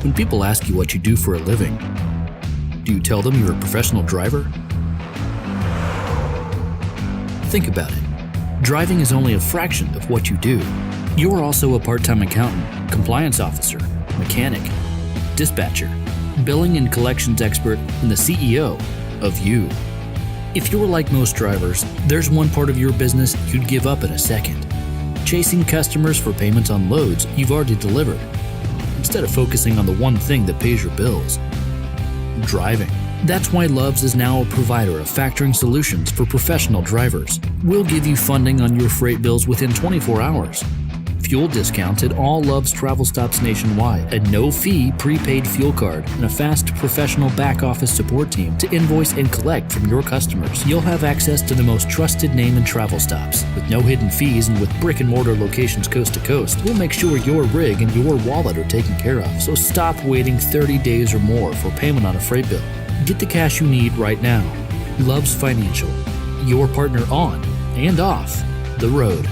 When people ask you what you do for a living, do you tell them you're a professional driver? Think about it. Driving is only a fraction of what you do. You're also a part-time accountant, compliance officer, mechanic, dispatcher, billing and collections expert, and the CEO of you. If you're like most drivers, there's one part of your business you'd give up in a second. Chasing customers for payments on loads you've already delivered, instead of focusing on the one thing that pays your bills: driving. That's why Love's is now a provider of factoring solutions for professional drivers. We'll give you funding on your freight bills within 24 hours. Fuel discounts at all Love's travel stops nationwide, a no-fee prepaid fuel card, and a fast professional back-office support team to invoice and collect from your customers. You'll have access to the most trusted name in travel stops, with no hidden fees and with brick-and-mortar locations coast to coast. We'll make sure your rig and your wallet are taken care of, so stop waiting 30 days or more for payment on a freight bill. Get the cash you need right now. Love's Financial, your partner on and off the road.